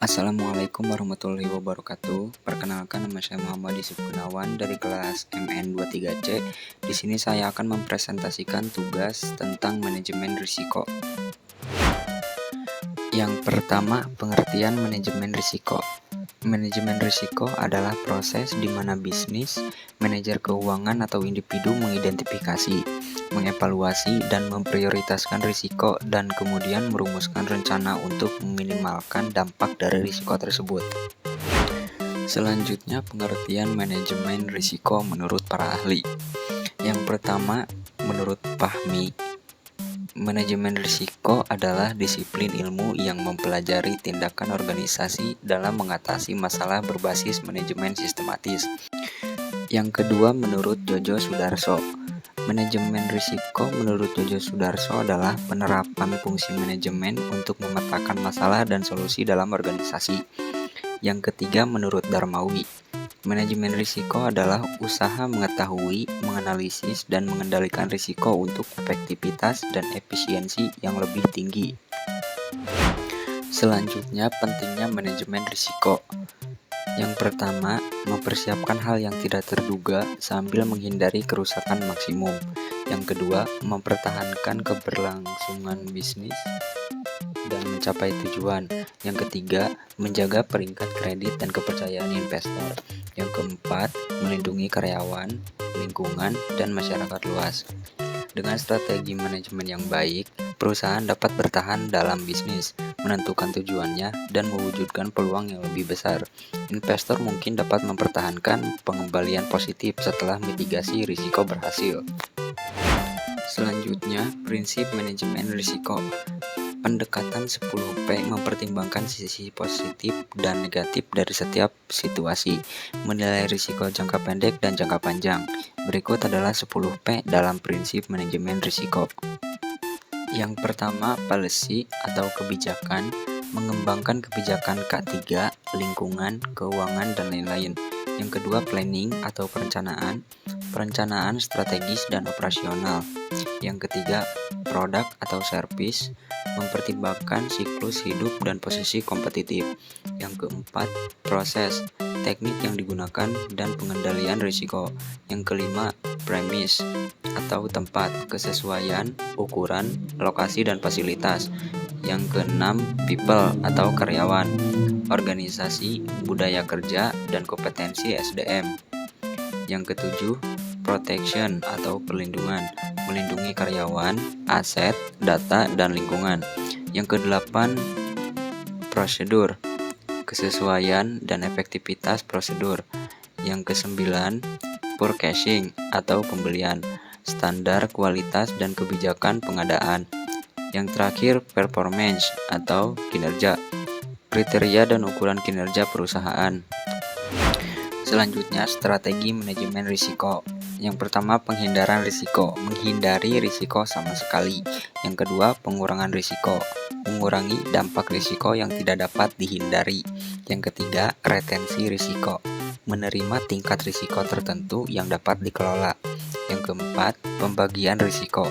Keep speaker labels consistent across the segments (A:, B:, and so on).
A: Assalamualaikum warahmatullahi wabarakatuh. Perkenalkan, nama saya Muhammad Yusuf Gunawan dari kelas MN23C. Di sini saya akan mempresentasikan tugas tentang manajemen risiko. Yang pertama, pengertian manajemen risiko. Manajemen risiko adalah proses di mana bisnis, manajer keuangan atau individu mengidentifikasi, mengevaluasi, dan memprioritaskan risiko dan kemudian merumuskan rencana untuk meminimalkan dampak dari risiko tersebut. Selanjutnya, pengertian manajemen risiko menurut para ahli. Yang pertama, menurut Fahmi, manajemen risiko adalah disiplin ilmu yang mempelajari tindakan organisasi dalam mengatasi masalah berbasis manajemen sistematis. Yang kedua, menurut Jojo Sudarso, manajemen risiko menurut Jojo Sudarso adalah penerapan fungsi manajemen untuk memetakan masalah dan solusi dalam organisasi. Yang ketiga, menurut Darmawi, manajemen risiko adalah usaha mengetahui, menganalisis, dan mengendalikan risiko untuk efektivitas dan efisiensi yang lebih tinggi. Selanjutnya, pentingnya manajemen risiko. Yang pertama, mempersiapkan hal yang tidak terduga sambil menghindari kerusakan maksimum. Yang kedua, mempertahankan keberlangsungan bisnis dan mencapai tujuan. Yang ketiga, menjaga peringkat kredit dan kepercayaan investor. Yang keempat, melindungi karyawan, lingkungan, dan masyarakat luas. Dengan strategi manajemen yang baik, perusahaan dapat bertahan dalam bisnis, menentukan tujuannya, dan mewujudkan peluang yang lebih besar. Investor mungkin dapat mempertahankan pengembalian positif setelah mitigasi risiko berhasil. Selanjutnya, prinsip manajemen risiko. Pendekatan 10P mempertimbangkan sisi positif dan negatif dari setiap situasi, menilai risiko jangka pendek dan jangka panjang. Berikut adalah 10P dalam prinsip manajemen risiko. Yang pertama, policy atau kebijakan, mengembangkan kebijakan K3, lingkungan, keuangan, dan lain-lain. Yang kedua, planning atau perencanaan strategis dan operasional. Yang ketiga, produk atau service, mempertimbangkan siklus hidup dan posisi kompetitif. Yang keempat, proses, teknik yang digunakan dan pengendalian risiko. Yang kelima, premise atau tempat, kesesuaian, ukuran, lokasi, dan fasilitas. Yang keenam, people atau karyawan, organisasi, budaya kerja, dan kompetensi SDM. Yang ketujuh, protection atau perlindungan, melindungi karyawan, aset, data, dan lingkungan. Yang kedelapan, prosedur, kesesuaian dan efektivitas prosedur. Yang kesembilan, purchasing atau pembelian, standar kualitas dan kebijakan pengadaan. Yang terakhir, performance atau kinerja, kriteria dan ukuran kinerja perusahaan. Selanjutnya, strategi manajemen risiko. Yang pertama, penghindaran risiko, menghindari risiko sama sekali. Yang kedua, pengurangan risiko, mengurangi dampak risiko yang tidak dapat dihindari. Yang ketiga, retensi risiko, menerima tingkat risiko tertentu yang dapat dikelola. Yang keempat, pembagian risiko,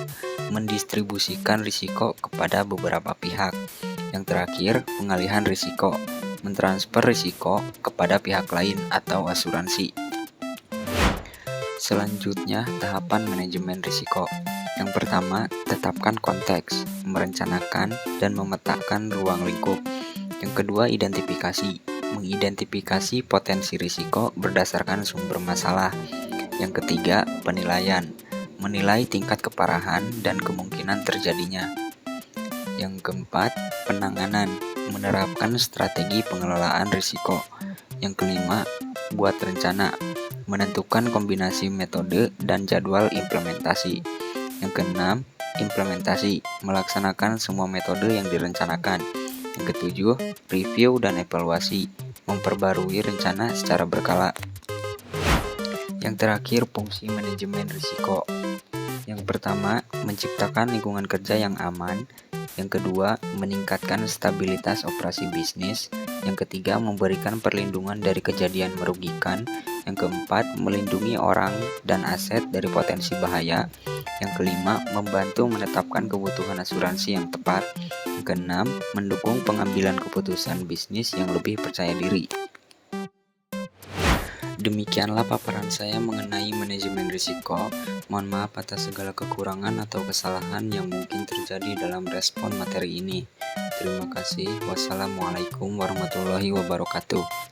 A: mendistribusikan risiko kepada beberapa pihak. Yang terakhir, pengalihan risiko, mentransfer risiko kepada pihak lain atau asuransi. Selanjutnya, tahapan manajemen risiko. Yang pertama, tetapkan konteks, merencanakan dan memetakan ruang lingkup. Yang kedua, identifikasi, mengidentifikasi potensi risiko berdasarkan sumber masalah. Yang ketiga, penilaian, menilai tingkat keparahan dan kemungkinan terjadinya. Yang keempat, penanganan, menerapkan strategi pengelolaan risiko. Yang kelima, buat rencana, menentukan kombinasi metode dan jadwal implementasi. Yang keenam, implementasi, melaksanakan semua metode yang direncanakan. Yang ketujuh, review dan evaluasi, memperbarui rencana secara berkala. Yang terakhir, fungsi manajemen risiko. Yang pertama, menciptakan lingkungan kerja yang aman. Yang kedua, meningkatkan stabilitas operasi bisnis. Yang ketiga, memberikan perlindungan dari kejadian merugikan. Yang keempat, melindungi orang dan aset dari potensi bahaya. Yang kelima, membantu menetapkan kebutuhan asuransi yang tepat. Yang keenam, mendukung pengambilan keputusan bisnis yang lebih percaya diri. Demikianlah paparan saya mengenai manajemen risiko. Mohon maaf atas segala kekurangan atau kesalahan yang mungkin terjadi dalam respon materi ini. Terima kasih. Wassalamualaikum warahmatullahi wabarakatuh.